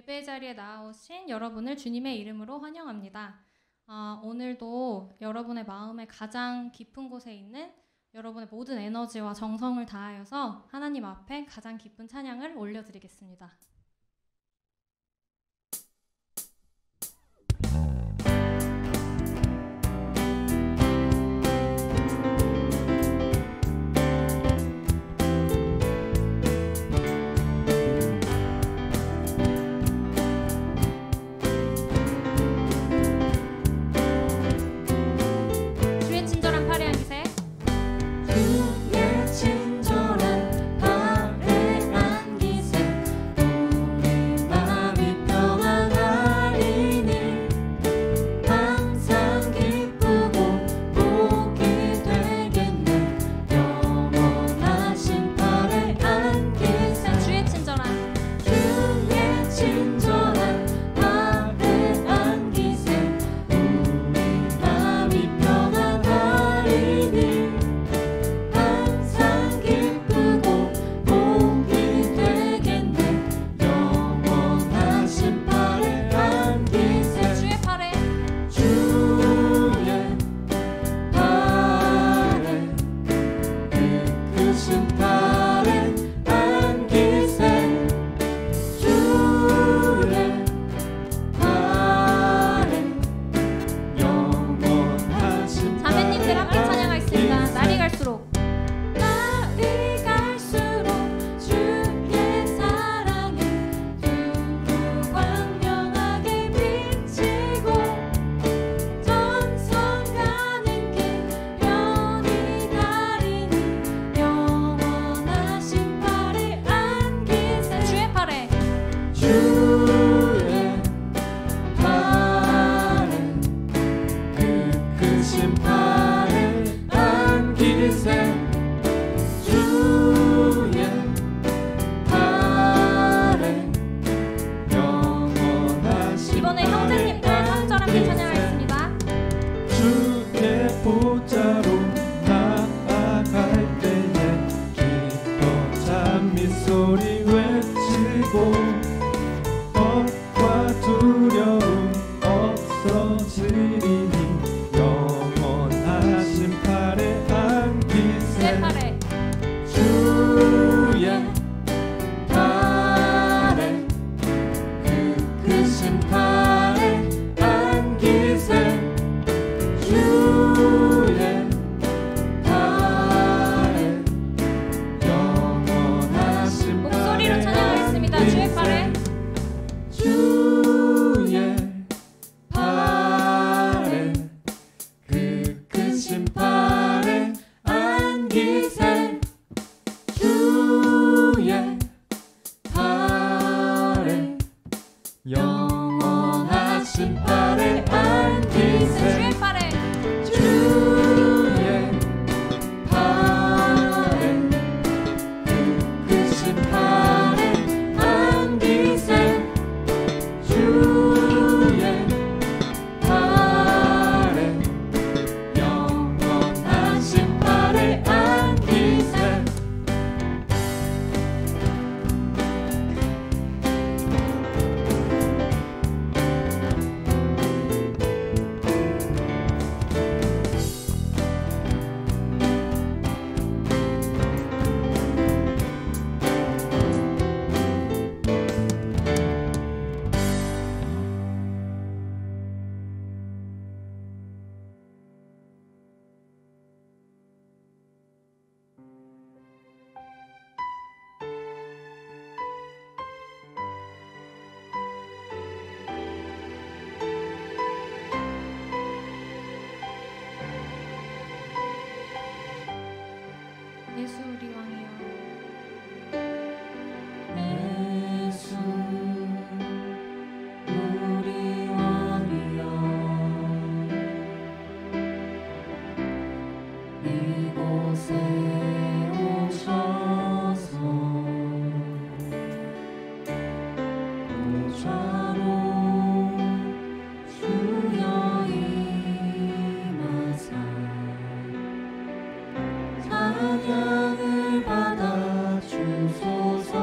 예배 자리에 나오신 여러분을 주님의 이름으로 환영합니다. 오늘도 여러분의 마음의 가장 깊은 곳에 있는 여러분의 모든 에너지와 정성을 다하여서 하나님 앞에 가장 깊은 찬양을 올려드리겠습니다. 예수 우리 왕이여. 예수 우리 왕이여. 이곳에 오셔서 보좌로 주여 임하사 찬양을 받아 주소서.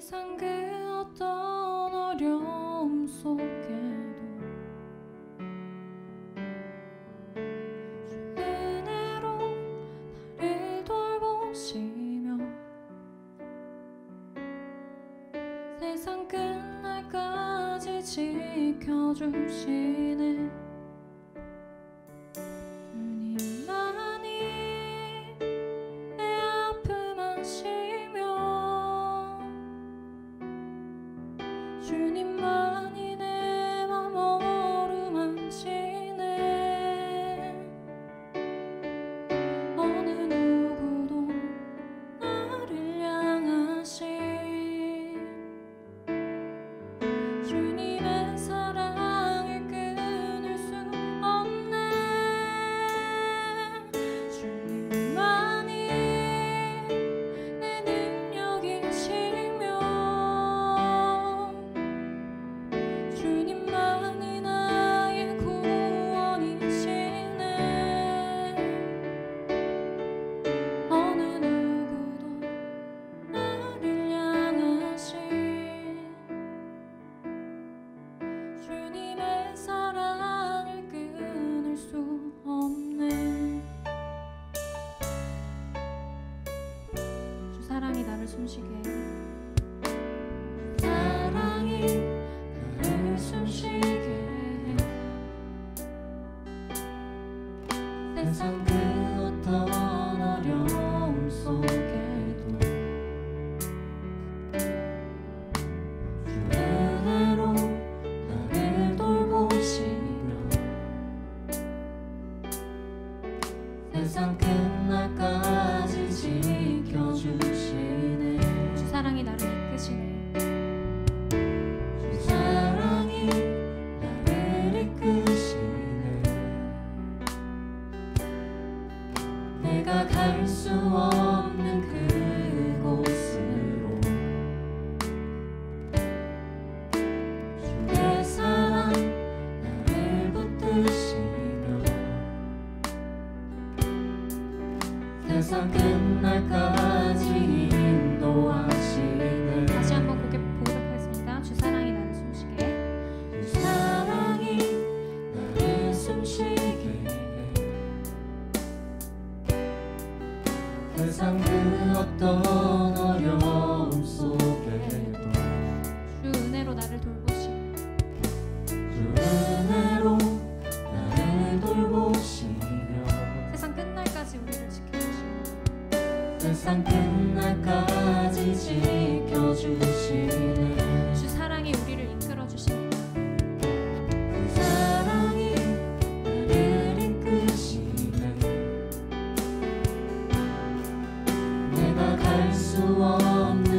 세상 그 어떤 어려움 속에도 주 은혜로 나를 돌보시며 세상 끝날까지 지켜주시네. 주님만이 내 아픔 아시며 주님만이 내 맘 어루만지네. 어느 누구도 나를 향하신 주님의 사랑을 끊을 수 없네. 주님만이 내 능력이시며 주님만이 나의 구원이시네. 어느 누구도 나를 향하신 주님의 사랑을 끊을 수 없네. 주 사랑이 나를 숨쉬게 해. 사랑이 나를 숨쉬게 해. 세상 그 어떤 어려움 속에도 주 은혜로 나를 돌보시며 세상 끝날까지 지켜주시네. 주 사랑이 나를 이끄시네. 주 사랑이 나를 이끄시네. 내가 갈 수 없는 그곳으로 주의 사랑 나를 붙드시며 세상 끝날까지 인도하시네. 다시 한번 고백하겠습니다. 주 사랑이 나를 숨쉬게 해. 주 사랑이 나를 숨쉬게 해. 세상 그 어떤 어려움 속에도 주 은혜로 나를 돌보시며 주 은혜로 나를 돌보시며 세상 끝날까지 우리를 지켜주시며 세상 끝날까지 지켜주시네. 주 사랑이 우리를 이끌어주십니다. 주 사랑이 나를 이끄시네. 내가 갈 수 없는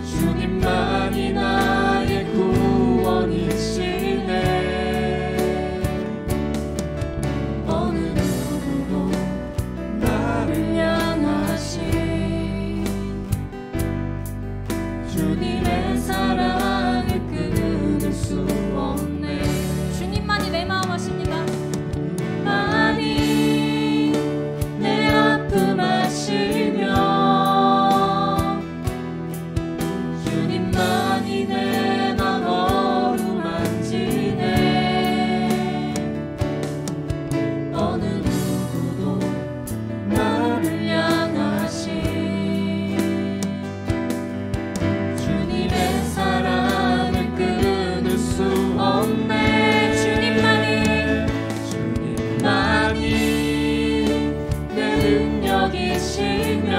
주님만이 나의 구원이시네. 어느 누구도 나를 향하신 주님의 사랑을 끊을 수 없네. 주님만이 내 마음 아십니다. 많이 내 아픔 아시며 주님만이 내 맘 어루만지네. 어느 누구도 나를 향하신 주님의 사랑을 끊을 수 없네. 주님만이 내 능력이시며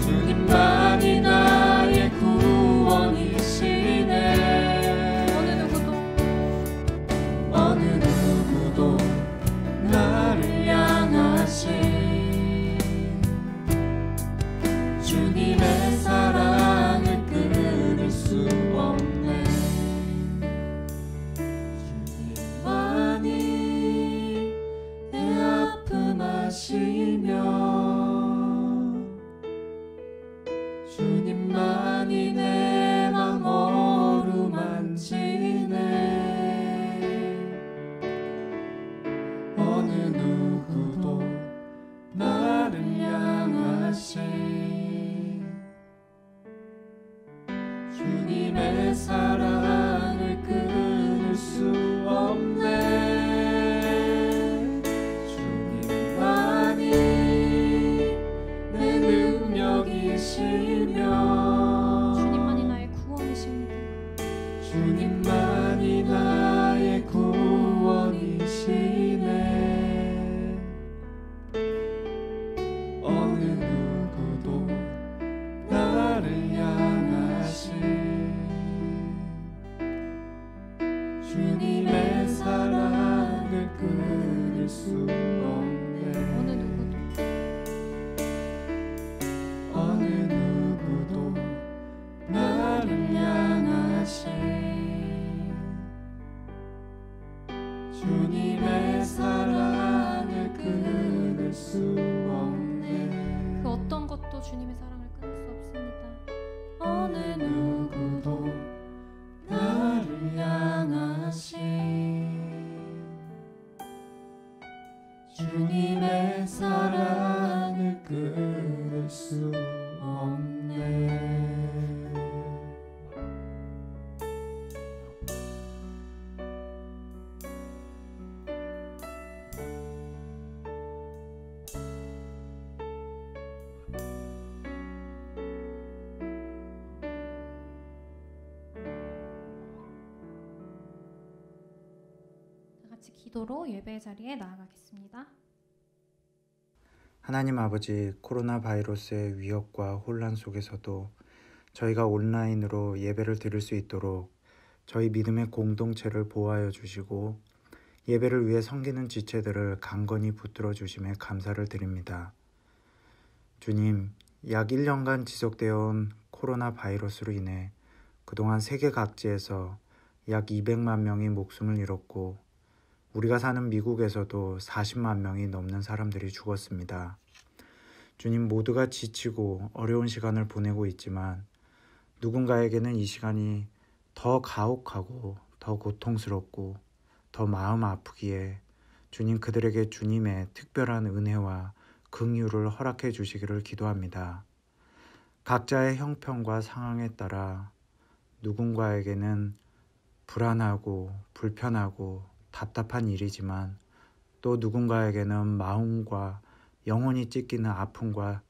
주님만이 나의 구원이시네. 어느 누구도 나를 향하신 주님의 사랑을 끊을 수 없네. 주님만이 내 아픔 아시며 주님만이 내 맘 어루만지네. 어느 누구도 나를 향하신 주님의 사랑을 끊을 수 없네. 주님만이 내 능력이시며 주님만이 나의 구원이십니다. 주님만이 나의 구원이시네. 어느 누구도 나를 향하신 주님의 사랑을 끊을 수 없네. 어느 누구도 나를 향하신 주님의 사랑을 끊을 수 없네. 그 어떤 것도 주님의 사랑을 끊을 수 없습니다. 어느 누구도 나를 향하신 주님의 사랑을 끊을 수 없네. 다 같이 기도로 예배의 자리에 나아가겠습니다. 하나님 아버지, 코로나 바이러스의 위협과 혼란 속에서도 저희가 온라인으로 예배를 드릴 수 있도록 저희 믿음의 공동체를 보호하여 주시고 예배를 위해 섬기는 지체들을 강건히 붙들어 주심에 감사를 드립니다. 주님, 약 1년간 지속되어 온 코로나 바이러스로 인해 그동안 세계 각지에서 약 200만 명이 목숨을 잃었고 우리가 사는 미국에서도 40만 명이 넘는 사람들이 죽었습니다. 주님, 모두가 지치고 어려운 시간을 보내고 있지만 누군가에게는 이 시간이 더 가혹하고 더 고통스럽고 더 마음 아프기에 주님, 그들에게 주님의 특별한 은혜와 긍휼을 허락해 주시기를 기도합니다. 각자의 형편과 상황에 따라 누군가에게는 불안하고 불편하고 답답한 일이지만 또 누군가에게는 마음과 영혼이 찢기는 아픔과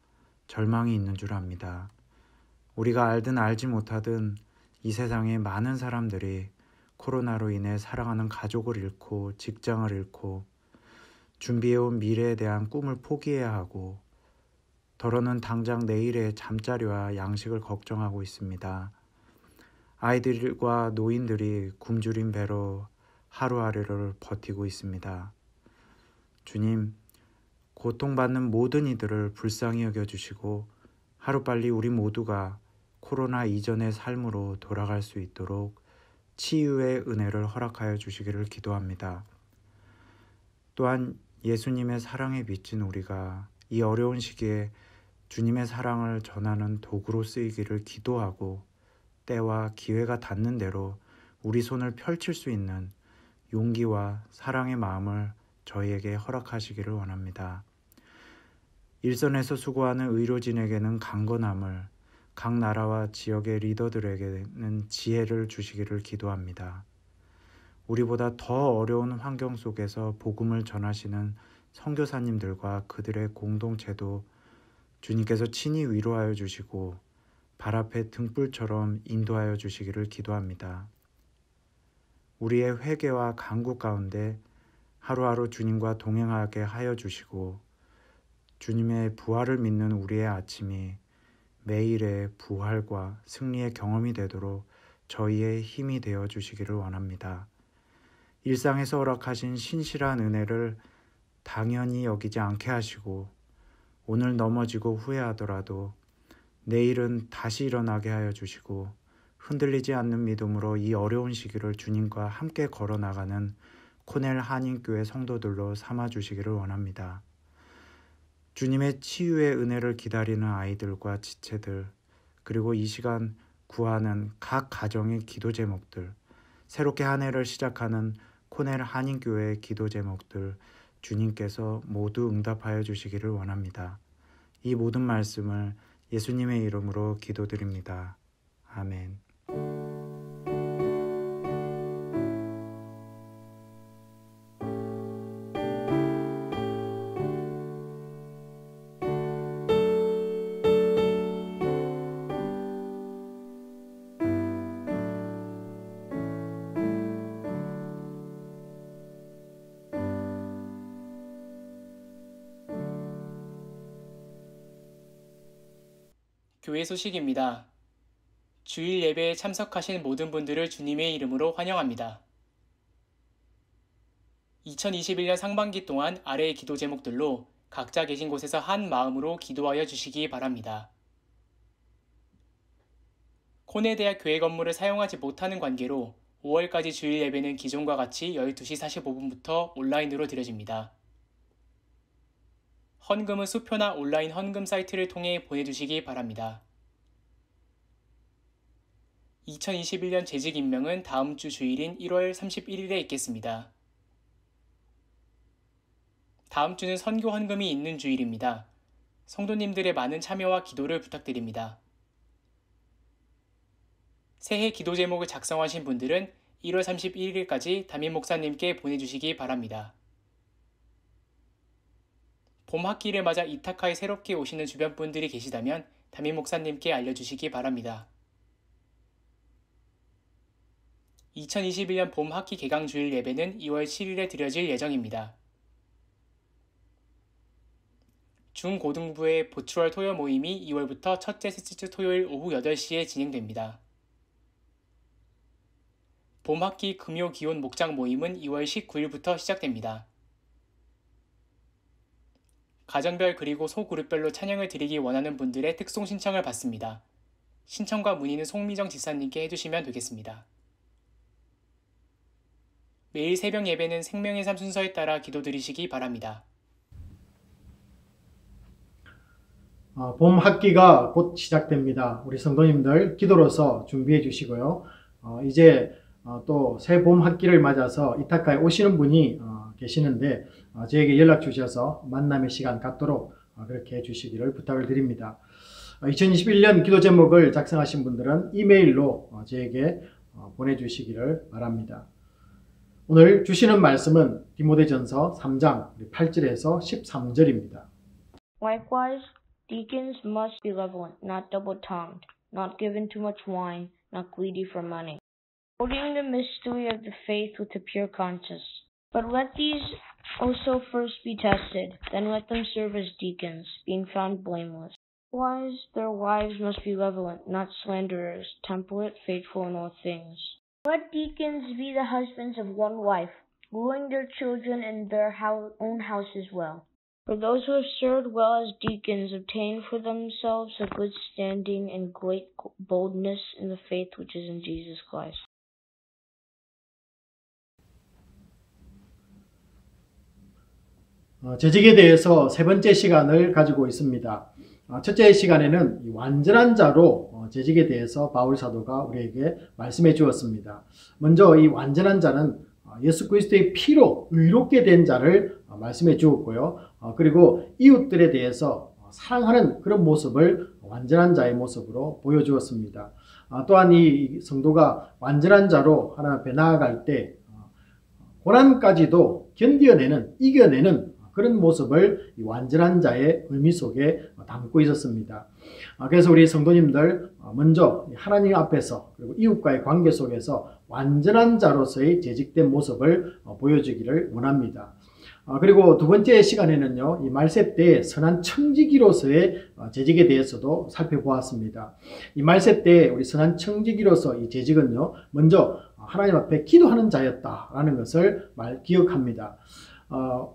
절망이 있는 줄 압니다. 우리가 알든 알지 못하든 이 세상에 많은 사람들이 코로나로 인해 사랑하는 가족을 잃고 직장을 잃고 준비해온 미래에 대한 꿈을 포기해야 하고 더러는 당장 내일의 잠자리와 양식을 걱정하고 있습니다. 아이들과 노인들이 굶주린 배로 하루하루를 버티고 있습니다. 주님, 고통받는 모든 이들을 불쌍히 여겨주시고 하루빨리 우리 모두가 코로나 이전의 삶으로 돌아갈 수 있도록 치유의 은혜를 허락하여 주시기를 기도합니다. 또한 예수님의 사랑에 미친 우리가 이 어려운 시기에 주님의 사랑을 전하는 도구로 쓰이기를 기도하고 때와 기회가 닿는 대로 우리 손을 펼칠 수 있는 용기와 사랑의 마음을 저희에게 허락하시기를 원합니다. 일선에서 수고하는 의료진에게는 강건함을, 각 나라와 지역의 리더들에게는 지혜를 주시기를 기도합니다. 우리보다 더 어려운 환경 속에서 복음을 전하시는 선교사님들과 그들의 공동체도 주님께서 친히 위로하여 주시고 발 앞에 등불처럼 인도하여 주시기를 기도합니다. 우리의 회개와 간구 가운데 하루하루 주님과 동행하게 하여 주시고 주님의 부활을 믿는 우리의 아침이 매일의 부활과 승리의 경험이 되도록 저희의 힘이 되어 주시기를 원합니다. 일상에서 허락하신 신실한 은혜를 당연히 여기지 않게 하시고 오늘 넘어지고 후회하더라도 내일은 다시 일어나게 하여 주시고 흔들리지 않는 믿음으로 이 어려운 시기를 주님과 함께 걸어나가는 코넬 한인교회 성도들로 삼아주시기를 원합니다. 주님의 치유의 은혜를 기다리는 아이들과 지체들, 그리고 이 시간 구하는 각 가정의 기도 제목들, 새롭게 한 해를 시작하는 코넬 한인교회의 기도 제목들, 주님께서 모두 응답하여 주시기를 원합니다. 이 모든 말씀을 예수님의 이름으로 기도드립니다. 아멘. 교회 소식입니다. 주일 예배에 참석하신 모든 분들을 주님의 이름으로 환영합니다. 2021년 상반기 동안 아래의 기도 제목들로 각자 계신 곳에서 한 마음으로 기도하여 주시기 바랍니다. 코넬대학 교회 건물을 사용하지 못하는 관계로 5월까지 주일 예배는 기존과 같이 12시 45분부터 온라인으로 드려집니다. 헌금은 수표나 온라인 헌금 사이트를 통해 보내주시기 바랍니다. 2021년 재직 임명은 다음 주 주일인 1월 31일에 있겠습니다. 다음 주는 선교 헌금이 있는 주일입니다. 성도님들의 많은 참여와 기도를 부탁드립니다. 새해 기도 제목을 작성하신 분들은 1월 31일까지 담임 목사님께 보내주시기 바랍니다. 봄 학기를 맞아 이타카에 새롭게 오시는 주변 분들이 계시다면 담임 목사님께 알려주시기 바랍니다. 2021년 봄 학기 개강 주일 예배는 2월 7일에 드려질 예정입니다. 중고등부의 보추월 토요 모임이 2월부터 첫째 셋째 주 토요일 오후 8시에 진행됩니다. 봄 학기 금요 기온 목장 모임은 2월 19일부터 시작됩니다. 가정별 그리고 소그룹별로 찬양을 드리기 원하는 분들의 특송 신청을 받습니다. 신청과 문의는 송미정 지사님께 해주시면 되겠습니다. 매일 새벽 예배는 생명의 삶 순서에 따라 기도드리시기 바랍니다. 봄 학기가 곧 시작됩니다. 우리 성도님들 기도로서 준비해 주시고요. 이제 또 새 봄 학기를 맞아서 이타카에 오시는 분이 계시는데 저에게 연락 주셔서 만남의 시간 갖도록 그렇게 해주시기를 부탁을 드립니다. 2021년 기도 제목을 작성하신 분들은 이메일로 저에게 보내주시기를 바랍니다. 오늘 주시는 말씀은 디모데전서 3장 8절에서 13절입니다. Likewise, deacons must be benevolent, not double-tongued, not given to much wine, not greedy for money, holding the mystery of the faith with a pure conscience. But let these also first be tested, then let them serve as deacons, being found blameless. Likewise, their wives must be benevolent, not slanderers, temperate, faithful in all things. Let deacons be the husbands of one wife, ruling their children and their own houses well. For those who have served well as deacons obtain for themselves a good standing and great boldness in the faith which is in Jesus Christ. 재직에 대해서 세 번째 시간을 가지고 있습니다. 첫째 시간에는 완전한 자로 재직에 대해서 바울 사도가 우리에게 말씀해 주었습니다. 먼저 이 완전한 자는 예수 그리스도의 피로 의롭게 된 자를 말씀해 주었고요. 그리고 이웃들에 대해서 사랑하는 그런 모습을 완전한 자의 모습으로 보여주었습니다. 또한 이 성도가 완전한 자로 하나님 앞에 나아갈 때 고난까지도 견뎌내는, 이겨내는 그런 모습을 이 완전한 자의 의미 속에 담고 있었습니다. 그래서 우리 성도님들 먼저 하나님 앞에서 그리고 이웃과의 관계 속에서 완전한 자로서의 재직된 모습을 보여주기를 원합니다. 그리고 두 번째 시간에는요, 이 말세 때 선한 청지기로서의 재직에 대해서도 살펴보았습니다. 이 말세 때 우리 선한 청지기로서 이 재직은요, 먼저 하나님 앞에 기도하는 자였다라는 것을 기억합니다.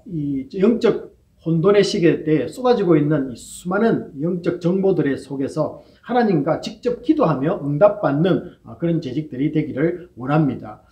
이 영적 혼돈의 시기 때 쏟아지고 있는 이 수많은 영적 정보들의 속에서 하나님과 직접 기도하며 응답받는 그런 재직들이 되기를 원합니다.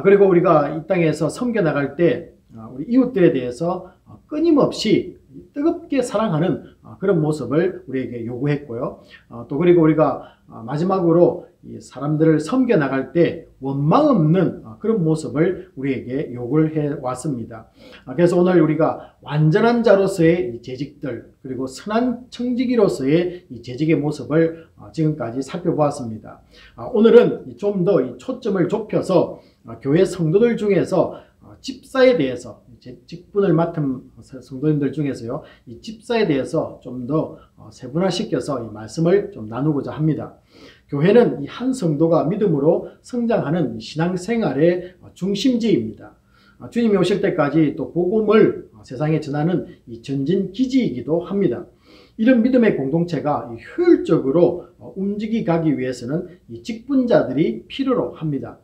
그리고 우리가 이 땅에서 섬겨나갈 때 우리 이웃들에 대해서 끊임없이 뜨겁게 사랑하는 그런 모습을 우리에게 요구했고요. 또 그리고 우리가 마지막으로 이 사람들을 섬겨나갈 때 원망 없는 그런 모습을 우리에게 요구를 해왔습니다. 그래서 오늘 우리가 완전한 자로서의 이 재직들 그리고 선한 청지기로서의 이 재직의 모습을 지금까지 살펴보았습니다. 오늘은 좀 더 이 초점을 좁혀서 교회 성도들 중에서 집사에 대해서 직분을 맡은 성도님들 중에서요, 이 집사에 대해서 좀 더 세분화시켜서 이 말씀을 좀 나누고자 합니다. 교회는 이 한 성도가 믿음으로 성장하는 신앙생활의 중심지입니다. 주님이 오실 때까지 또 복음을 세상에 전하는 이 전진기지이기도 합니다. 이런 믿음의 공동체가 효율적으로 움직이기 위해서는 이 직분자들이 필요로 합니다.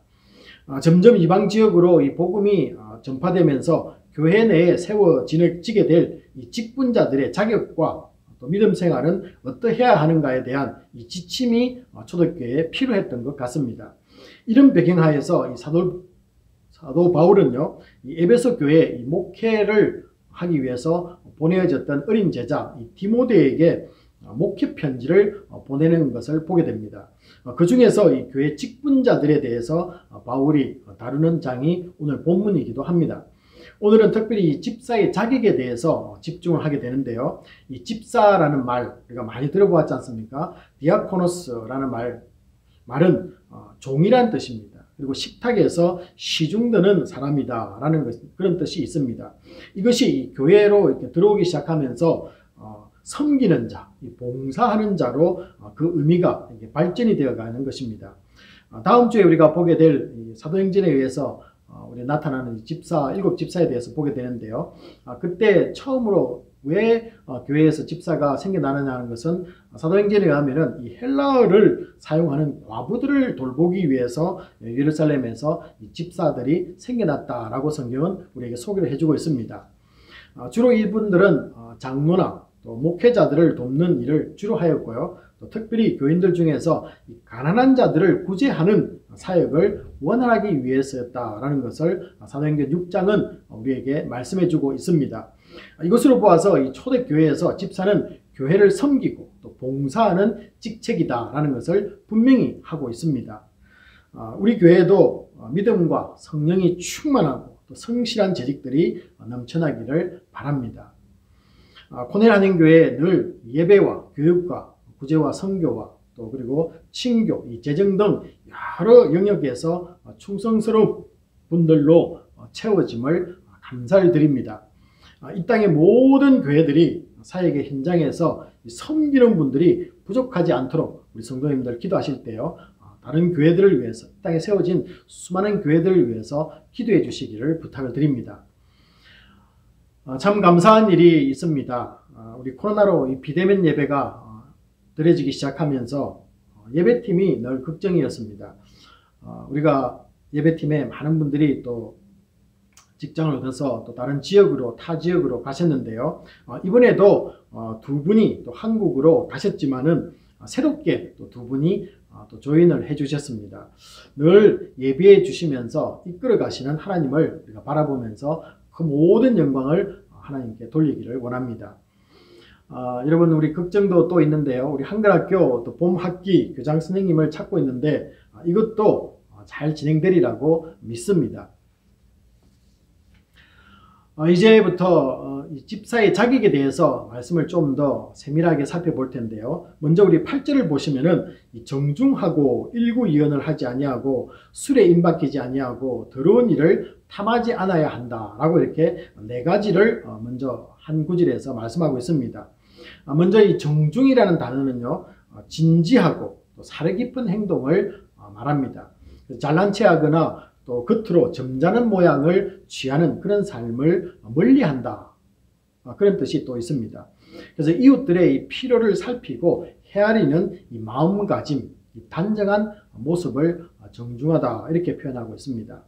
점점 이방 지역으로 이 복음이 전파되면서 교회 내에 세워지게 될 이 직분자들의 자격과 또 믿음 생활은 어떠해야 하는가에 대한 이 지침이 초대교회에 필요했던 것 같습니다. 이런 배경하에서 이 사도 바울은요, 이 에베소 교회에 이 목회를 하기 위해서 보내어졌던 어린 제자 이 디모데에게 목회 편지를 보내는 것을 보게 됩니다. 그 중에서 이 교회 직분자들에 대해서 바울이 다루는 장이 오늘 본문이기도 합니다. 오늘은 특별히 이 집사의 자격에 대해서 집중을 하게 되는데요. 이 집사라는 말 우리가 많이 들어보았지 않습니까? 디아코노스라는 말은 종이란 뜻입니다. 그리고 식탁에서 시중드는 사람이다 라는 그런 뜻이 있습니다. 이것이 교회로 이렇게 들어오기 시작하면서 섬기는 자, 봉사하는 자로 그 의미가 발전이 되어가는 것입니다. 다음 주에 우리가 보게 될 사도행전에 의해서 우리 나타나는 집사, 7집사에 대해서 보게 되는데요. 그때 처음으로 왜 교회에서 집사가 생겨나느냐 하는 것은 사도행전에 의하면 이 헬라어를 사용하는 과부들을 돌보기 위해서 예루살렘에서 이 집사들이 생겨났다라고 성경은 우리에게 소개를 해주고 있습니다. 주로 이분들은 장로나 또 목회자들을 돕는 일을 주로 하였고요. 또 특별히 교인들 중에서 이 가난한 자들을 구제하는 사역을 원활하기 위해서였다라는 것을 사도행전 6장은 우리에게 말씀해주고 있습니다. 이것으로 보아서 이 초대교회에서 집사는 교회를 섬기고 또 봉사하는 직책이다라는 것을 분명히 하고 있습니다. 우리 교회도 믿음과 성령이 충만하고 또 성실한 재직들이 넘쳐나기를 바랍니다. 코넬 한인교회에 늘 예배와 교육과 구제와 선교와 또 그리고 친교, 이 재정 등 여러 영역에서 충성스러운 분들로 채워짐을 감사를 드립니다. 이 땅의 모든 교회들이 사역의 현장에서 섬기는 분들이 부족하지 않도록 우리 성도님들 기도하실 때요, 다른 교회들을 위해서, 이 땅에 세워진 수많은 교회들을 위해서 기도해 주시기를 부탁을 드립니다. 참 감사한 일이 있습니다. 우리 코로나로 이 비대면 예배가 드려지기 시작하면서 예배팀이 늘 걱정이었습니다. 우리가 예배팀에 많은 분들이 또 직장을 얻어서 또 다른 지역으로 타 지역으로 가셨는데요. 이번에도 두 분이 또 한국으로 가셨지만은 새롭게 또 두 분이 또 조인을 해주셨습니다. 늘 예비해 주시면서 이끌어 가시는 하나님을 우리가 바라보면서 그 모든 영광을 하나님께 돌리기를 원합니다. 여러분, 우리 걱정도 또 있는데요. 우리 한글학교 또 봄 학기 교장 선생님을 찾고 있는데 이것도 잘 진행되리라고 믿습니다. 이제부터 이 집사의 자격에 대해서 말씀을 좀 더 세밀하게 살펴볼 텐데요. 먼저 우리 8절을 보시면은 정중하고 일구이언을 하지 아니하고 술에 임박히지 아니하고 더러운 일을 탐하지 않아야 한다라고 이렇게 네 가지를 먼저 한 구절에서 말씀하고 있습니다. 먼저 이 정중이라는 단어는요, 진지하고 또 사려 깊은 행동을 말합니다. 잘난 체하거나 또 겉으로 점잖은 모양을 취하는 그런 삶을 멀리한다, 그런 뜻이 또 있습니다. 그래서 이웃들의 이 필요를 살피고 헤아리는 이 마음가짐, 이 단정한 모습을 정중하다 이렇게 표현하고 있습니다.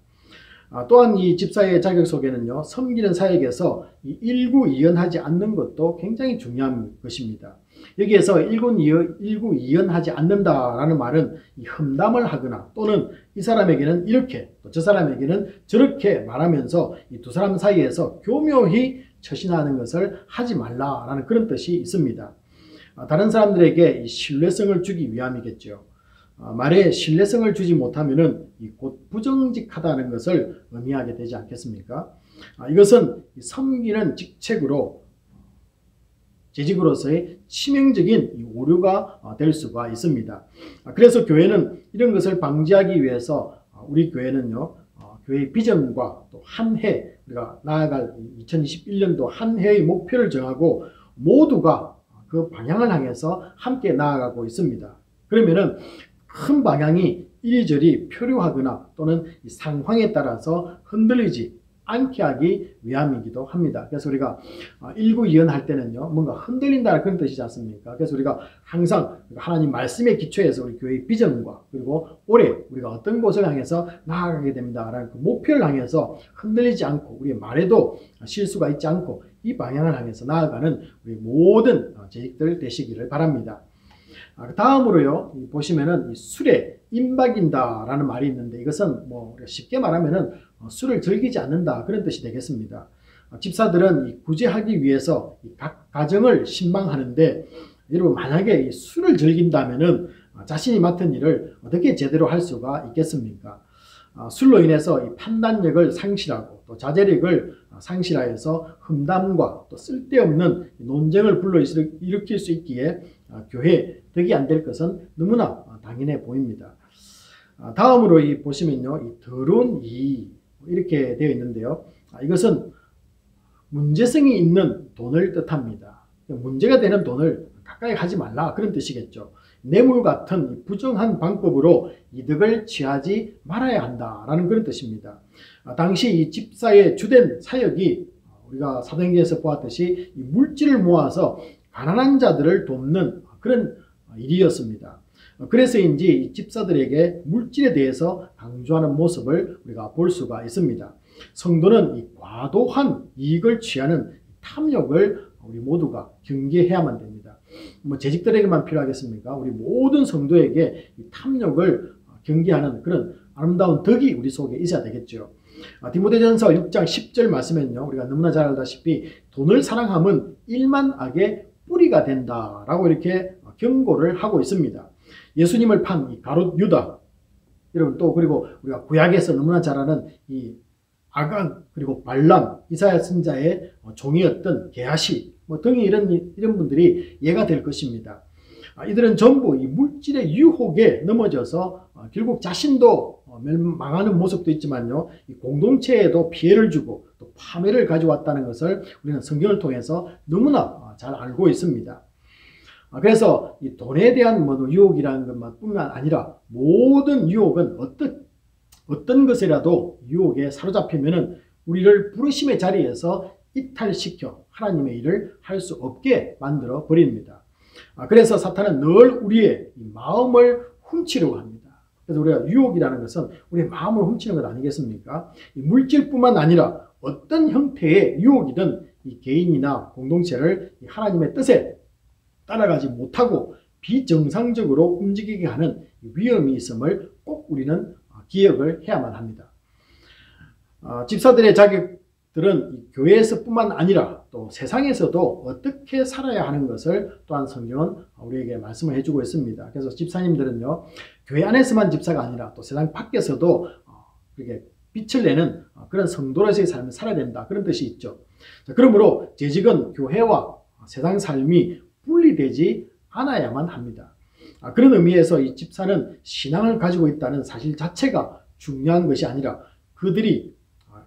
또한 이 집사의 자격 속에는요, 섬기는 사역에서 이 일구이언하지 않는 것도 굉장히 중요한 것입니다. 여기에서 일구이언하지 않는다라는 말은 이 험담을 하거나 또는 이 사람에게는 이렇게 또 저 사람에게는 저렇게 말하면서 이 두 사람 사이에서 교묘히 처신하는 것을 하지 말라라는 그런 뜻이 있습니다. 다른 사람들에게 이 신뢰성을 주기 위함이겠죠. 말에 신뢰성을 주지 못하면은 곧 부정직하다는 것을 의미하게 되지 않겠습니까? 이것은 섬기는 직책으로 재직으로서의 치명적인 오류가 될 수가 있습니다. 그래서 교회는 이런 것을 방지하기 위해서 우리 교회는요, 교회의 비전과 또 한 해, 우리가 나아갈 2021년도 한 해의 목표를 정하고 모두가 그 방향을 향해서 함께 나아가고 있습니다. 그러면은 큰 방향이 이리저리 표류하거나 또는 상황에 따라서 흔들리지 않게 하기 위함이기도 합니다. 그래서 우리가 일구이언할 때는요, 뭔가 흔들린다는 그런 뜻이지 않습니까? 그래서 우리가 항상 하나님 말씀의 기초에서 우리 교회의 비전과 그리고 올해 우리가 어떤 곳을 향해서 나아가게 됩니다라는 그 목표를 향해서 흔들리지 않고 우리의 말에도 실수가 있지 않고 이 방향을 향해서 나아가는 우리 모든 재직들 되시기를 바랍니다. 다음으로요, 보시면은 이 술에 임박인다라는 말이 있는데 이것은 뭐 우리가 쉽게 말하면은 술을 즐기지 않는다 그런 뜻이 되겠습니다. 집사들은 이 구제하기 위해서 각 가정을 신방하는데 여러분, 만약에 이 술을 즐긴다면은 자신이 맡은 일을 어떻게 제대로 할 수가 있겠습니까? 술로 인해서 이 판단력을 상실하고 또 자제력을 상실하여서 험담과 또 쓸데없는 논쟁을 불러일으킬 수 있기에 교회에 덕이 안 될 것은 너무나 당연해 보입니다. 다음으로 보시면요, 이 더러운 이 이렇게 되어 있는데요. 이것은 문제성이 있는 돈을 뜻합니다. 문제가 되는 돈을 가까이 하지 말라 그런 뜻이겠죠. 뇌물 같은 부정한 방법으로 이득을 취하지 말아야 한다라는 그런 뜻입니다. 당시 이 집사의 주된 사역이 우리가 사도행전에서 보았듯이 이 물질을 모아서 가난한 자들을 돕는 그런 일이었습니다. 그래서인지 이 집사들에게 물질에 대해서 강조하는 모습을 우리가 볼 수가 있습니다. 성도는 이 과도한 이익을 취하는 탐욕을 우리 모두가 경계해야만 됩니다. 뭐 재직들에게만 필요하겠습니까? 우리 모든 성도에게 이 탐욕을 경계하는 그런 아름다운 덕이 우리 속에 있어야 되겠죠. 디모데전서 6장 10절 말씀에는요, 우리가 너무나 잘 알다시피 돈을 사랑함은 일만 악의 뿌리가 된다라고 이렇게 경고를 하고 있습니다. 예수님을 판 이 가룟 유다, 여러분 또 그리고 우리가 구약에서 너무나 잘 아는 이 아간 그리고 발람 이사야 선자의 종이었던 게하시 뭐 등이 이런 분들이 예가 될 것입니다. 이들은 전부 이 물질의 유혹에 넘어져서 결국 자신도 망하는 모습도 있지만요, 이 공동체에도 피해를 주고 또 파멸을 가져왔다는 것을 우리는 성경을 통해서 너무나 잘 알고 있습니다. 그래서 이 돈에 대한 유혹이라는 것만 뿐만 아니라 모든 유혹은 어떤 것이라도 유혹에 사로잡히면은 우리를 부르심의 자리에서 이탈시켜 하나님의 일을 할 수 없게 만들어 버립니다. 그래서 사탄은 늘 우리의 마음을 훔치려고 합니다. 그래서 우리가 유혹이라는 것은 우리의 마음을 훔치는 것 아니겠습니까? 이 물질뿐만 아니라 어떤 형태의 유혹이든 이 개인이나 공동체를 하나님의 뜻에 따라가지 못하고 비정상적으로 움직이게 하는 위험이 있음을 꼭 우리는 기억을 해야만 합니다. 집사들의 자격들은 교회에서뿐만 아니라 또 세상에서도 어떻게 살아야 하는 것을 또한 성경은 우리에게 말씀을 해주고 있습니다. 그래서 집사님들은요, 교회 안에서만 집사가 아니라 또 세상 밖에서도 이렇게 빛을 내는 그런 성도로서의 삶을 살아야 된다, 그런 뜻이 있죠. 그러므로 재직은 교회와 세상 삶이 분리되지 않아야만 합니다. 그런 의미에서 이 집사는 신앙을 가지고 있다는 사실 자체가 중요한 것이 아니라 그들이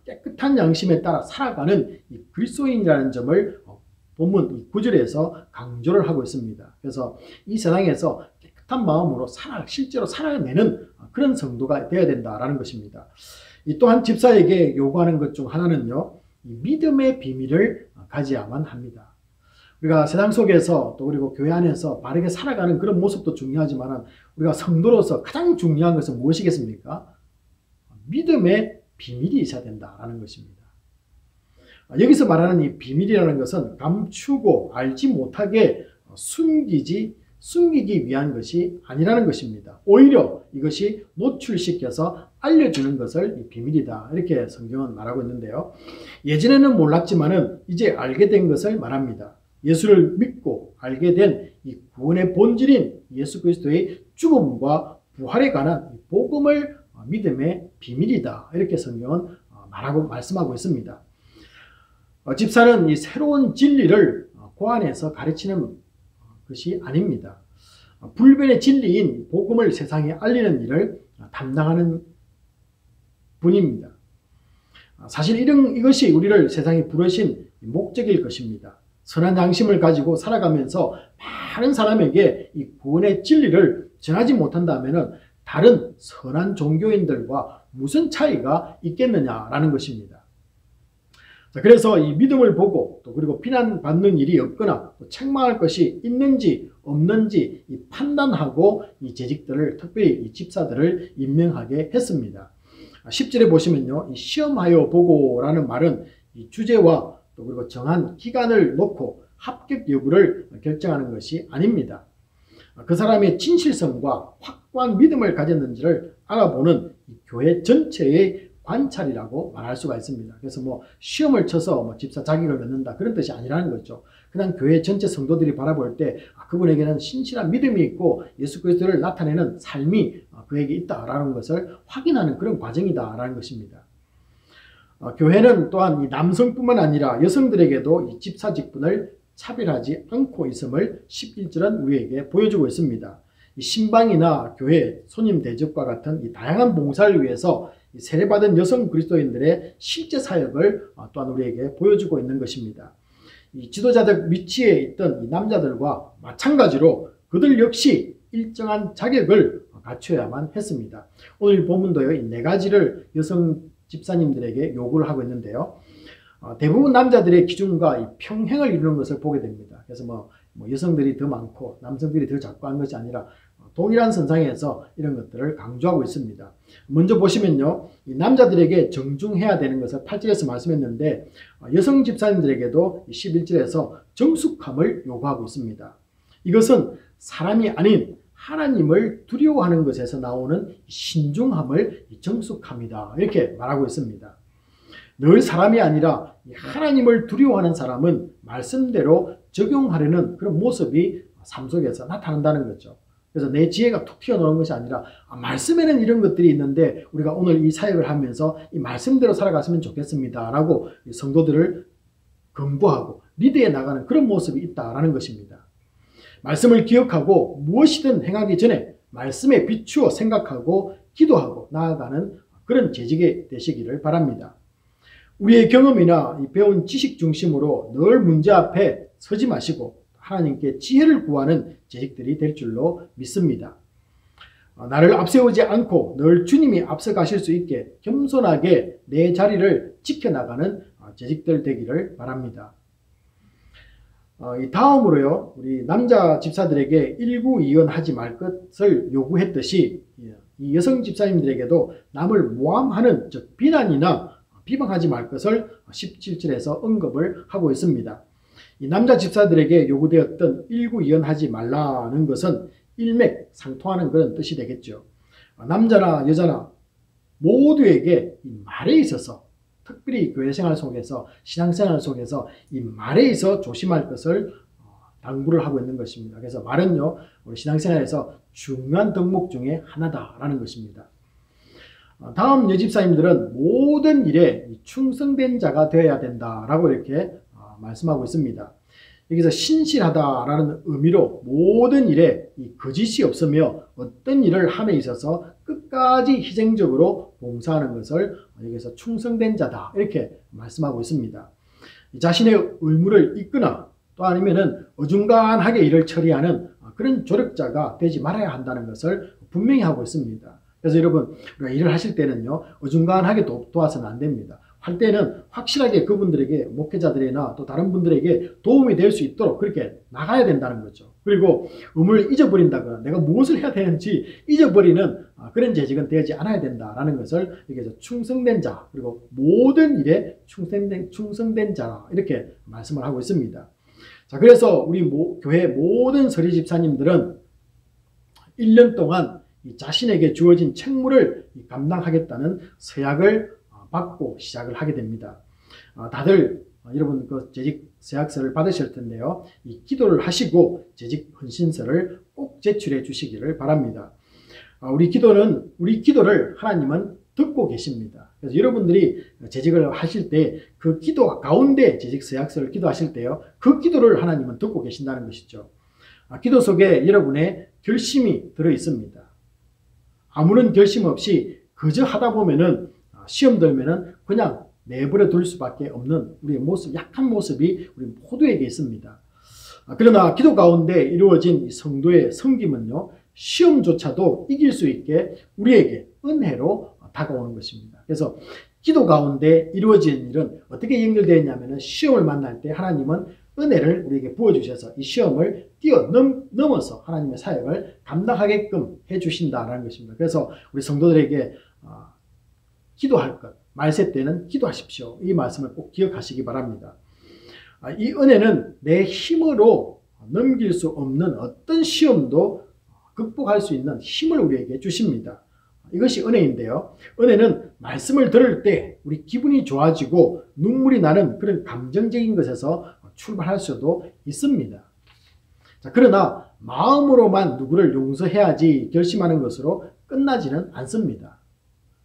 깨끗한 양심에 따라 살아가는 이 그리스도인이라는 점을 본문 이 9절에서 강조를 하고 있습니다. 그래서 이 세상에서 깨끗한 마음으로 실제로 살아내는 그런 성도가 되어야 된다라는 것입니다. 또한 집사에게 요구하는 것 중 하나는요, 이 믿음의 비밀을 가져야만 합니다. 우리가 세상 속에서 또 그리고 교회 안에서 바르게 살아가는 그런 모습도 중요하지만 우리가 성도로서 가장 중요한 것은 무엇이겠습니까? 믿음의 비밀이 있어야 된다라는 것입니다. 여기서 말하는 이 비밀이라는 것은 감추고 알지 못하게 숨기기 위한 것이 아니라는 것입니다. 오히려 이것이 노출시켜서 알려주는 것을 비밀이다, 이렇게 성경은 말하고 있는데요. 예전에는 몰랐지만은 이제 알게 된 것을 말합니다. 예수를 믿고 알게 된 이 구원의 본질인 예수 그리스도의 죽음과 부활에 관한 복음을 믿음의 비밀이다, 이렇게 성경은 말씀하고 있습니다. 집사는 이 새로운 진리를 고안해서 가르치는 것이 아닙니다. 불변의 진리인 복음을 세상에 알리는 일을 담당하는 분입니다. 사실 이것이 우리를 세상에 부르신 목적일 것입니다. 선한 양심을 가지고 살아가면서 많은 사람에게 이 구원의 진리를 전하지 못한다면 다른 선한 종교인들과 무슨 차이가 있겠느냐라는 것입니다. 그래서 이 믿음을 보고 또 그리고 비난받는 일이 없거나 또 책망할 것이 있는지 없는지 이 판단하고 이 재직들을, 특별히 이 집사들을 임명하게 했습니다. 10절에 보시면요, 이 시험하여 보고라는 말은 이 주제와 또 그리고 정한 기간을 놓고 합격 여부를 결정하는 것이 아닙니다. 그 사람의 진실성과 확고한 믿음을 가졌는지를 알아보는 이 교회 전체의 관찰이라고 말할 수가 있습니다. 그래서 시험을 쳐서 집사 자격을 얻는다, 그런 뜻이 아니라는 거죠. 그냥 교회 전체 성도들이 바라볼 때 그분에게는 신실한 믿음이 있고 예수 그리스도를 나타내는 삶이 그에게 있다라는 것을 확인하는 그런 과정이다라는 것입니다. 교회는 또한 이 남성뿐만 아니라 여성들에게도 이 집사 직분을 차별하지 않고 있음을 11절은 우리에게 보여주고 있습니다. 이 신방이나 교회, 손님 대접과 같은 이 다양한 봉사를 위해서 이 세례받은 여성 그리스도인들의 실제 사역을 또한 우리에게 보여주고 있는 것입니다. 이 지도자적 위치에 있던 이 남자들과 마찬가지로 그들 역시 일정한 자격을 갖춰야만 했습니다. 오늘 본문도요, 이 4가지를 여성 집사님들에게 요구를 하고 있는데요. 대부분 남자들의 기준과 이 평행을 이루는 것을 보게 됩니다. 그래서 여성들이 더 많고 남성들이 더 작고 한 것이 아니라 동일한 선상에서 이런 것들을 강조하고 있습니다. 먼저 보시면요, 이 남자들에게 정중해야 되는 것을 8절에서 말씀했는데 여성 집사님들에게도 11절에서 정숙함을 요구하고 있습니다. 이것은 사람이 아닌 하나님을 두려워하는 것에서 나오는 신중함을 정숙함이다, 이렇게 말하고 있습니다. 늘 사람이 아니라 하나님을 두려워하는 사람은 말씀대로 적용하려는 그런 모습이 삶 속에서 나타난다는 거죠. 그래서 내 지혜가 툭 튀어나오는 것이 아니라 말씀에는 이런 것들이 있는데 우리가 오늘 이 사역을 하면서 이 말씀대로 살아갔으면 좋겠습니다 라고 성도들을 권고하고 리드해 나가는 그런 모습이 있다라는 것입니다. 말씀을 기억하고 무엇이든 행하기 전에 말씀에 비추어 생각하고 기도하고 나아가는 그런 재직이 되시기를 바랍니다. 우리의 경험이나 배운 지식 중심으로 늘 문제 앞에 서지 마시고 하나님께 지혜를 구하는 재직들이 될 줄로 믿습니다. 나를 앞세우지 않고 늘 주님이 앞서가실 수 있게 겸손하게 내 자리를 지켜나가는 재직들 되기를 바랍니다. 다음으로요, 우리 남자 집사들에게 일구이연하지 말 것을 요구했듯이 이 여성 집사님들에게도 남을 모함하는, 즉 비난이나 비방하지 말 것을 17절에서 언급을 하고 있습니다. 이 남자 집사들에게 요구되었던 일구이연하지 말라는 것은 일맥상통하는 그런 뜻이 되겠죠. 남자나 여자나 모두에게 이 말에 있어서, 특별히 교회생활 속에서, 신앙생활 속에서 이 말에 있어 조심할 것을 당부를 하고 있는 것입니다. 그래서 말은요, 우리 신앙생활에서 중요한 덕목 중에 하나다라는 것입니다. 다음 여집사님들은 모든 일에 충성된 자가 되어야 된다라고 이렇게 말씀하고 있습니다. 여기서 신실하다라는 의미로 모든 일에 이 거짓이 없으며 어떤 일을 함에 있어서 끝까지 희생적으로 봉사하는 것을 여기서 충성된 자다 이렇게 말씀하고 있습니다. 자신의 의무를 잊거나 또 아니면은 어중간하게 일을 처리하는 그런 조력자가 되지 말아야 한다는 것을 분명히 하고 있습니다. 그래서 여러분, 우리가 일을 하실 때는요, 어중간하게 도와서는 안 됩니다. 할 때는 확실하게 그분들에게, 목회자들이나 또 다른 분들에게 도움이 될 수 있도록 그렇게 나가야 된다는 거죠. 그리고 의무를 잊어버린다거나 내가 무엇을 해야 되는지 잊어버리는 그런 재직은 되지 않아야 된다라는 것을 여기서 충성된 자, 그리고 모든 일에 충성된 자 이렇게 말씀을 하고 있습니다. 자, 그래서 우리 교회 모든 서리 집사님들은 1년 동안 자신에게 주어진 책무를 감당하겠다는 서약을 받고 시작을 하게 됩니다. 다들 여러분 그 재직 서약서를 받으실 텐데요. 이 기도를 하시고 재직 헌신서를 꼭 제출해 주시기를 바랍니다. 우리 기도를 하나님은 듣고 계십니다. 그래서 여러분들이 재직을 하실 때 그 기도 가운데 재직 서약서를 기도하실 때요, 그 기도를 하나님은 듣고 계신다는 것이죠. 기도 속에 여러분의 결심이 들어 있습니다. 아무런 결심 없이 그저 하다 보면은 시험 들면은 그냥 내버려 둘 수밖에 없는 우리의 모습, 약한 모습이 우리 모두에게 있습니다. 그러나 기도 가운데 이루어진 이 성도의 섬김은요, 시험조차도 이길 수 있게 우리에게 은혜로 다가오는 것입니다. 그래서 기도 가운데 이루어진 일은 어떻게 연결되어 있냐면 시험을 만날 때 하나님은 은혜를 우리에게 부어주셔서 이 시험을 뛰어넘어서 하나님의 사역을 감당하게끔 해주신다는 것입니다. 그래서 우리 성도들에게 기도할 것, 말세 때는 기도하십시오. 이 말씀을 꼭 기억하시기 바랍니다. 이 은혜는 내 힘으로 넘길 수 없는 어떤 시험도 극복할 수 있는 힘을 우리에게 주십니다. 이것이 은혜인데요. 은혜는 말씀을 들을 때 우리 기분이 좋아지고 눈물이 나는 그런 감정적인 것에서 출발할 수도 있습니다. 자, 그러나 마음으로만 누구를 용서해야지 결심하는 것으로 끝나지는 않습니다.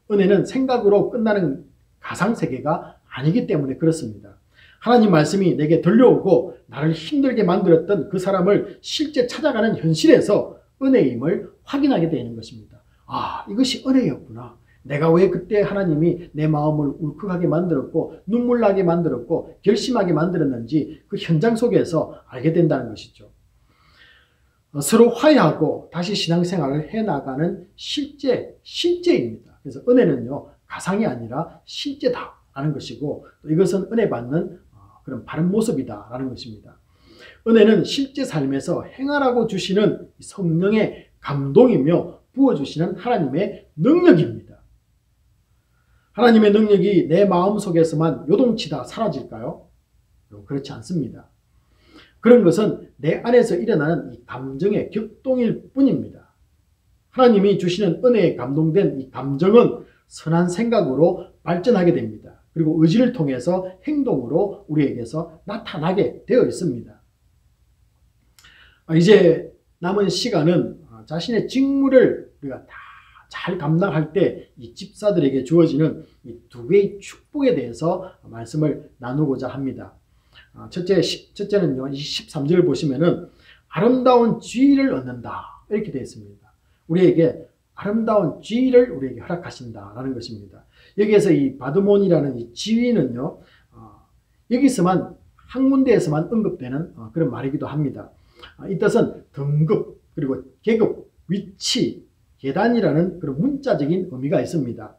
은혜는 생각으로 끝나는 가상세계가 아니기 때문에 그렇습니다. 하나님 말씀이 내게 들려오고 나를 힘들게 만들었던 그 사람을 실제 찾아가는 현실에서 은혜임을 확인하게 되는 것입니다. 아, 이것이 은혜였구나. 내가 왜 그때 하나님이 내 마음을 울컥하게 만들었고 눈물 나게 만들었고 결심하게 만들었는지 그 현장 속에서 알게 된다는 것이죠. 서로 화해하고 다시 신앙생활을 해나가는 실제입니다. 그래서 은혜는요, 가상이 아니라 실제다라는 것이고 또 이것은 은혜 받는 그런 바른 모습이다라는 것입니다. 은혜는 실제 삶에서 행하라고 주시는 성령의 감동이며 부어주시는 하나님의 능력입니다. 하나님의 능력이 내 마음속에서만 요동치다 사라질까요? 그렇지 않습니다. 그런 것은 내 안에서 일어나는 이 감정의 격동일 뿐입니다. 하나님이 주시는 은혜에 감동된 이 감정은 선한 생각으로 발전하게 됩니다. 그리고 의지를 통해서 행동으로 우리에게서 나타나게 되어 있습니다. 이제 남은 시간은 자신의 직무를 우리가 다 잘 감당할 때 이 집사들에게 주어지는 이 두 개의 축복에 대해서 말씀을 나누고자 합니다. 첫째는요, 13절을 보시면은 아름다운 지위를 얻는다 이렇게 되어 있습니다. 우리에게 아름다운 지위를 우리에게 허락하신다라는 것입니다. 여기에서 이 바드몬이라는 이 지위는요, 여기서만 한 군데에서만 언급되는 그런 말이기도 합니다. 이 뜻은 등급 그리고 계급, 위치, 계단이라는 그런 문자적인 의미가 있습니다.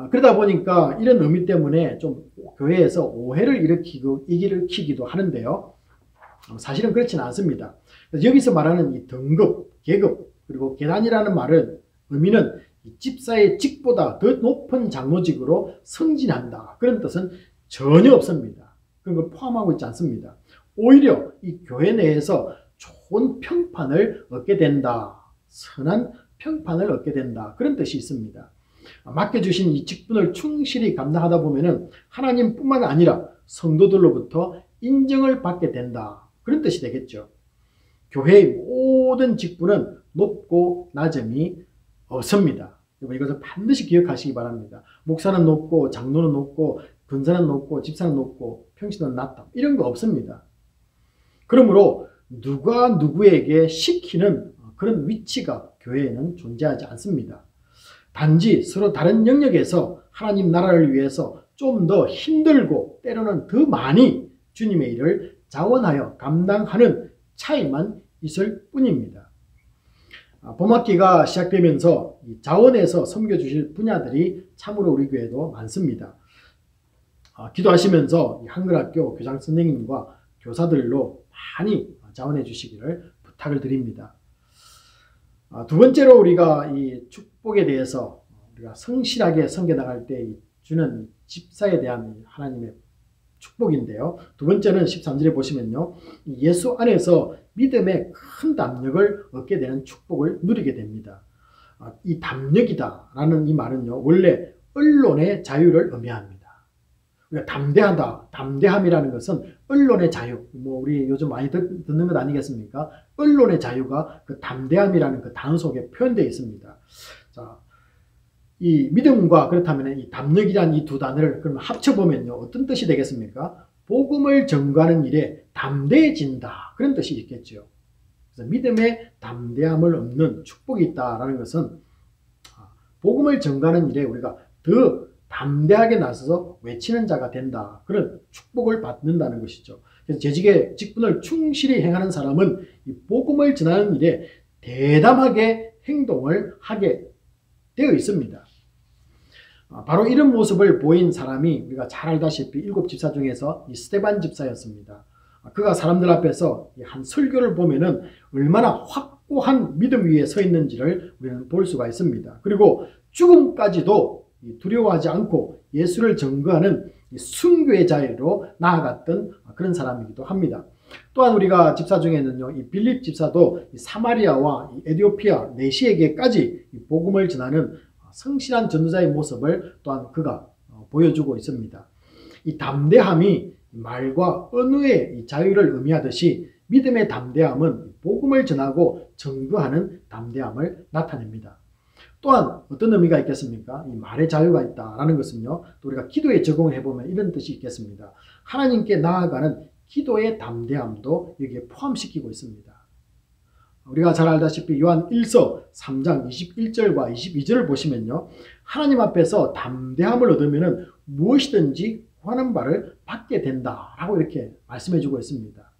그러다 보니까 이런 의미 때문에 좀 교회에서 오해를 일으키기도 하는데요. 사실은 그렇지는 않습니다. 여기서 말하는 이 등급, 계급, 그리고 계단이라는 말은 의미는 이 집사의 직보다 더 높은 장로직으로 승진한다. 그런 뜻은 전혀 없습니다. 그런 걸 포함하고 있지 않습니다. 오히려 이 교회 내에서 좋은 평판을 얻게 된다. 선한 평판을 얻게 된다. 그런 뜻이 있습니다. 맡겨주신 이 직분을 충실히 감당하다 보면은 하나님뿐만 아니라 성도들로부터 인정을 받게 된다. 그런 뜻이 되겠죠. 교회의 모든 직분은 높고 낮음이 없습니다. 이것을 반드시 기억하시기 바랍니다. 목사는 높고 장로는 높고 권사는 높고 집사는 높고 평신은 낮다. 이런 거 없습니다. 그러므로 누가 누구에게 시키는 그런 위치가 교회에는 존재하지 않습니다. 단지 서로 다른 영역에서 하나님 나라를 위해서 좀 더 힘들고 때로는 더 많이 주님의 일을 자원하여 감당하는 차이만 있을 뿐입니다. 봄학기가 시작되면서 자원해서 섬겨주실 분야들이 참으로 우리 교회도 많습니다. 기도하시면서 한글학교 교장 선생님과 교사들로 많이 자원해 주시기를 부탁을 드립니다. 두 번째로 우리가 이 축복에 대해서 우리가 성실하게 섬겨나갈 때 주는 집사에 대한 하나님의 축복인데요. 두 번째는 13절에 보시면요. 예수 안에서 믿음의 큰 담력을 얻게 되는 축복을 누리게 됩니다. 이 담력이다라는 이 말은요. 원래 언론의 자유를 의미합니다. 그러니까 담대하다, 담대함이라는 것은 언론의 자유. 우리 요즘 많이 듣는 것 아니겠습니까? 언론의 자유가 그 담대함이라는 그 단어 속에 표현되어 있습니다. 자, 이 믿음과 그렇다면 이 담력이라는 이 두 단어를 그럼 합쳐보면요. 어떤 뜻이 되겠습니까? 복음을 전가하는 일에 담대해진다. 그런 뜻이 있겠죠. 그래서 믿음에 담대함을 얻는 축복이 있다라는 것은 복음을 전가하는 일에 우리가 더 담대하게 나서서 외치는 자가 된다. 그런 축복을 받는다는 것이죠. 그래서 재직의 직분을 충실히 행하는 사람은 이 복음을 전하는 일에 대담하게 행동을 하게 되어 있습니다. 바로 이런 모습을 보인 사람이 우리가 잘 알다시피 7 집사 중에서 이 스데반 집사였습니다. 그가 사람들 앞에서 한 설교를 보면은 얼마나 확고한 믿음 위에 서 있는지를 우리는 볼 수가 있습니다. 그리고 죽음까지도 두려워하지 않고 예수를 증거하는 순교의 자리로 나아갔던 그런 사람이기도 합니다. 또한 우리가 집사 중에는요, 이 빌립 집사도 사마리아와 에디오피아 내시에게까지 복음을 전하는 성실한 전도자의 모습을 또한 그가 보여주고 있습니다. 이 담대함이 말과 언어의 자유를 의미하듯이 믿음의 담대함은 복음을 전하고 증거하는 담대함을 나타냅니다. 또한 어떤 의미가 있겠습니까? 이 말의 자유가 있다라는 것은요, 또 우리가 기도에 적용을 해보면 이런 뜻이 있겠습니다. 하나님께 나아가는 기도의 담대함도 여기에 포함시키고 있습니다. 우리가 잘 알다시피 요한 1서 3장 21절과 22절을 보시면요. 하나님 앞에서 담대함을 얻으면 무엇이든지 구하는 바를 받게 된다라고 이렇게 말씀해주고 있습니다.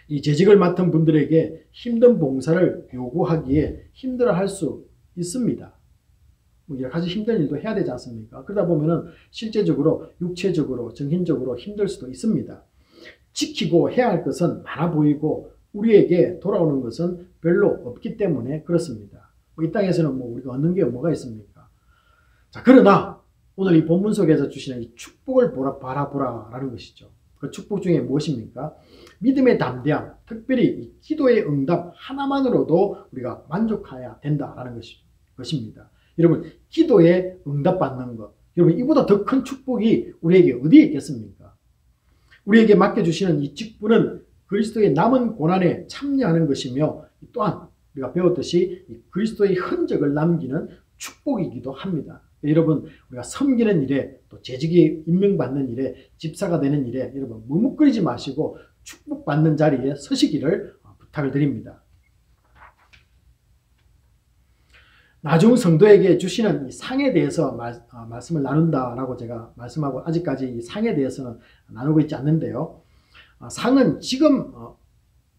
이 재직을 맡은 분들에게 힘든 봉사를 요구하기에 힘들어할 수 있습니다. 여러 가지 힘든 일도 해야 되지 않습니까? 그러다 보면은 실제적으로 육체적으로 정신적으로 힘들 수도 있습니다. 지키고 해야 할 것은 많아 보이고 우리에게 돌아오는 것은 별로 없기 때문에 그렇습니다. 이 땅에서는 우리가 얻는 게 뭐가 있습니까? 자, 그러나 오늘 이 본문 속에서 주시는 이 축복을 바라보라라는 것이죠. 그 축복 중에 무엇입니까? 믿음의 담대함, 특별히 이 기도의 응답 하나만으로도 우리가 만족해야 된다라는 것입니다. 여러분, 기도에 응답받는 것, 여러분 이보다 더 큰 축복이 우리에게 어디에 있겠습니까? 우리에게 맡겨주시는 이 직분은 그리스도의 남은 고난에 참여하는 것이며 또한 우리가 배웠듯이 그리스도의 흔적을 남기는 축복이기도 합니다. 여러분, 우리가 섬기는 일에 또 재직이 임명받는 일에 집사가 되는 일에 여러분 머뭇거리지 마시고 축복받는 자리에 서시기를 부탁을 드립니다. 나중 성도에게 주시는 이 상에 대해서 말씀을 나눈다라고 제가 말씀하고 아직까지 이 상에 대해서는 나누고 있지 않는데요. 상은 지금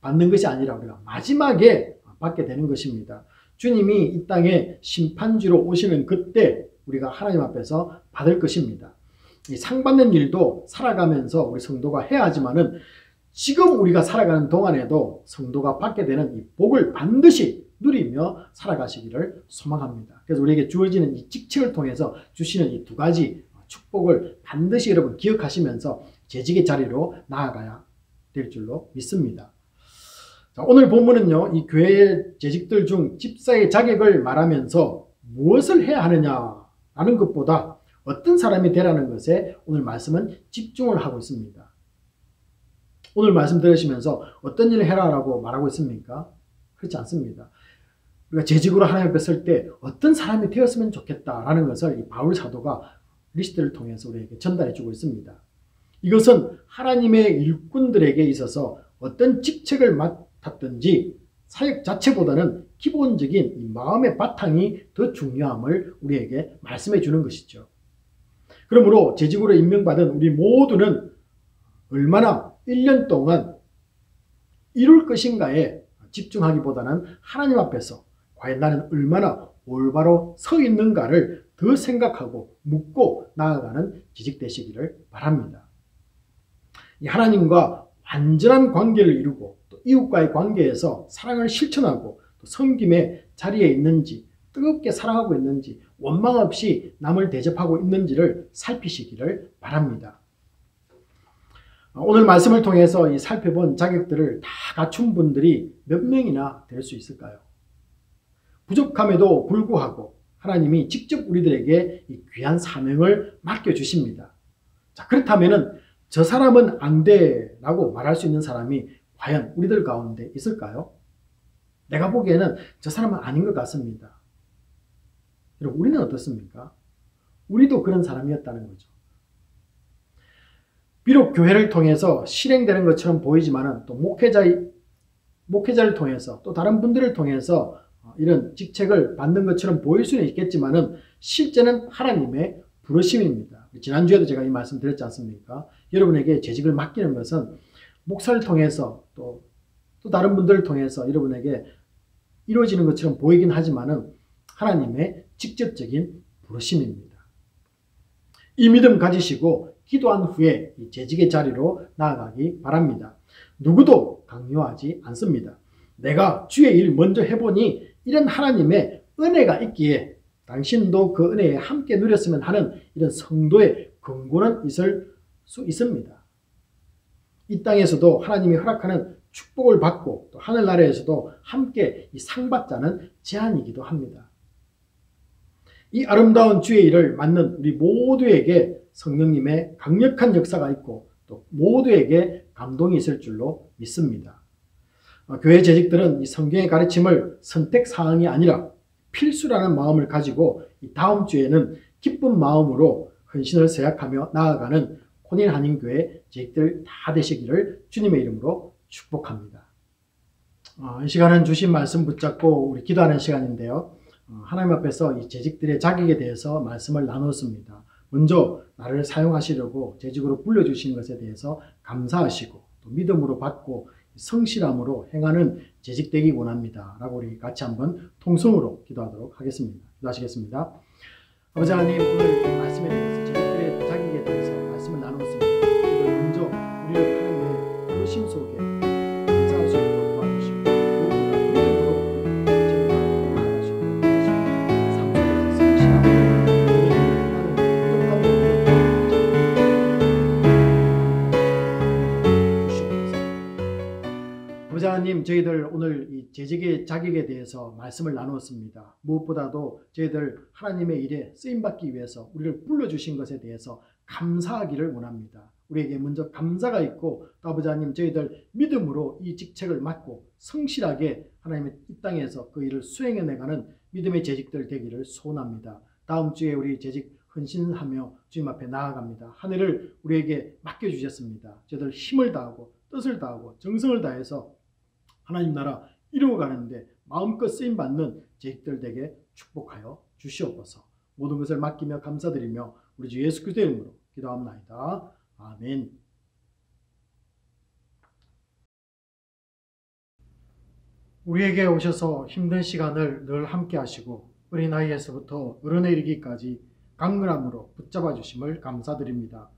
받는 것이 아니라 우리가 마지막에 받게 되는 것입니다. 주님이 이 땅에 심판주로 오시는 그때 우리가 하나님 앞에서 받을 것입니다. 이 상 받는 일도 살아가면서 우리 성도가 해야 하지만은 지금 우리가 살아가는 동안에도 성도가 받게 되는 이 복을 반드시 누리며 살아가시기를 소망합니다. 그래서 우리에게 주어지는 이 직책을 통해서 주시는 이 두 가지 축복을 반드시 여러분 기억하시면서 재직의 자리로 나아가야 될 줄로 믿습니다. 자, 오늘 본문은요, 이 교회의 재직들 중 집사의 자격을 말하면서 무엇을 해야 하느냐라는 것보다 어떤 사람이 되라는 것에 오늘 말씀은 집중을 하고 있습니다. 오늘 말씀 들으시면서 어떤 일을 해라라고 말하고 있습니까? 그렇지 않습니다. 우리가 재직으로 하나님 앞에 설 때 어떤 사람이 되었으면 좋겠다라는 것을 이 바울 사도가 리스트를 통해서 우리에게 전달해 주고 있습니다. 이것은 하나님의 일꾼들에게 있어서 어떤 직책을 맡았든지 사역 자체보다는 기본적인 이 마음의 바탕이 더 중요함을 우리에게 말씀해 주는 것이죠. 그러므로 재직으로 임명받은 우리 모두는 얼마나 1년 동안 이룰 것인가에 집중하기보다는 하나님 앞에서 과연 나는 얼마나 올바로 서 있는가를 더 생각하고 묻고 나아가는 재직되시기를 바랍니다. 이 하나님과 완전한 관계를 이루고 또 이웃과의 관계에서 사랑을 실천하고 또 섬김의 자리에 있는지 뜨겁게 사랑하고 있는지 원망 없이 남을 대접하고 있는지를 살피시기를 바랍니다. 오늘 말씀을 통해서 이 살펴본 자격들을 다 갖춘 분들이 몇 명이나 될 수 있을까요? 부족함에도 불구하고 하나님이 직접 우리들에게 이 귀한 사명을 맡겨주십니다. 자, 그렇다면 저 사람은 안 돼라고 말할 수 있는 사람이 과연 우리들 가운데 있을까요? 내가 보기에는 저 사람은 아닌 것 같습니다. 여러분, 우리는 어떻습니까? 우리도 그런 사람이었다는 거죠. 비록 교회를 통해서 실행되는 것처럼 보이지만 또 목회자를 통해서 또 다른 분들을 통해서 이런 직책을 받는 것처럼 보일 수는 있겠지만 실제는 하나님의 부르심입니다. 지난주에도 제가 이 말씀 드렸지 않습니까? 여러분에게 재직을 맡기는 것은 목사를 통해서 또 다른 분들을 통해서 여러분에게 이루어지는 것처럼 보이긴 하지만 하나님의 직접적인 부르심입니다. 이 믿음 가지시고 기도한 후에 이 재직의 자리로 나아가기 바랍니다. 누구도 강요하지 않습니다. 내가 주의 일 먼저 해보니 이런 하나님의 은혜가 있기에 당신도 그 은혜에 함께 누렸으면 하는 이런 성도의 근고는 있을 수 있습니다. 이 땅에서도 하나님이 허락하는 축복을 받고 또 하늘나라에서도 함께 이 상받자는 제안이기도 합니다. 이 아름다운 주의 일을 맡는 우리 모두에게 성령님의 강력한 역사가 있고 또 모두에게 감동이 있을 줄로 믿습니다. 교회 재직들은 이 성경의 가르침을 선택사항이 아니라 필수라는 마음을 가지고 이 다음 주에는 기쁜 마음으로 헌신을 생각하며 나아가는 혼인 한인교회 재직들 다 되시기를 주님의 이름으로 축복합니다. 이 시간은 주신 말씀 붙잡고 우리 기도하는 시간인데요. 하나님 앞에서 이 재직들의 자격에 대해서 말씀을 나눴습니다. 먼저 나를 사용하시려고 재직으로 불러주신 것에 대해서 감사하시고 또 믿음으로 받고 성실함으로 행하는 재직되기 원합니다. 라고 우리 같이 한번 통성으로 기도하도록 하겠습니다. 기도하시겠습니다. 아버지 하나님, 오늘 말씀에 대해서 재직들의 자격에 대해서 말씀을 나눴습니다. 먼저 우리를 하나님의 부르심 속에 감사할 수 있도록 도와주시고 무엇보다 믿음으로 재직을 나아가시고 삶 속에서 성실하고 아버지 하나님, 저희들 오늘 이 재직의 자격에 대해서 말씀을 나누었습니다. 무엇보다도 저희들 하나님의 일에 쓰임받기 위해서 우리를 불러주신 것에 대해서 감사하기를 원합니다. 우리에게 먼저 감사가 있고 또 아버지 하나님, 저희들 믿음으로 이 직책을 맡고 성실하게 하나님의 이 땅에서 그 일을 수행해내가는 믿음의 재직들 되기를 소원합니다. 다음 주에 우리 재직 헌신하며 주님 앞에 나아갑니다. 한 해를 우리에게 맡겨주셨습니다. 저희들 힘을 다하고 뜻을 다하고 정성을 다해서 하나님 나라 이루어가는데 마음껏 쓰임받는 재직들 되게 축복하여 주시옵소서. 모든 것을 맡기며 감사드리며 우리 주 예수 그리스도의 이름으로 기도합나이다. 아멘. 우리에게 오셔서 힘든 시간을 늘 함께 하시고 어린아이에서부터 어른에 이르기까지 강건함으로 붙잡아 주심을 감사드립니다.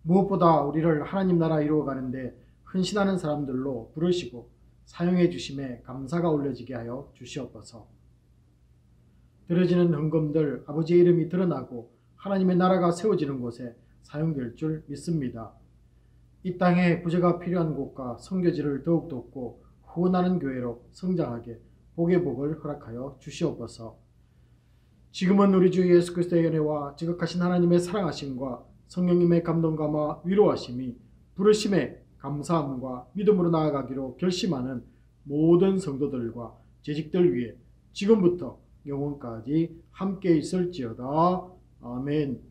무엇보다 우리를 하나님 나라 이루어가는데 헌신하는 사람들로 부르시고 사용해 주심에 감사가 올려지게 하여 주시옵소서. 드려지는 헌금들 아버지의 이름이 드러나고 하나님의 나라가 세워지는 곳에 사용될 줄 믿습니다. 이 땅에 부재가 필요한 곳과 선교지를 더욱 돕고 후원하는 교회로 성장하게 복의 복을 허락하여 주시옵소서. 지금은 우리 주 예수 그리스도의 은혜와 지극하신 하나님의 사랑하심과 성령님의 감동감화 위로하심이 부르심에 감사함과 믿음으로 나아가기로 결심하는 모든 성도들과 재직들 위해 지금부터 영원까지 함께 있을지어다. 아멘.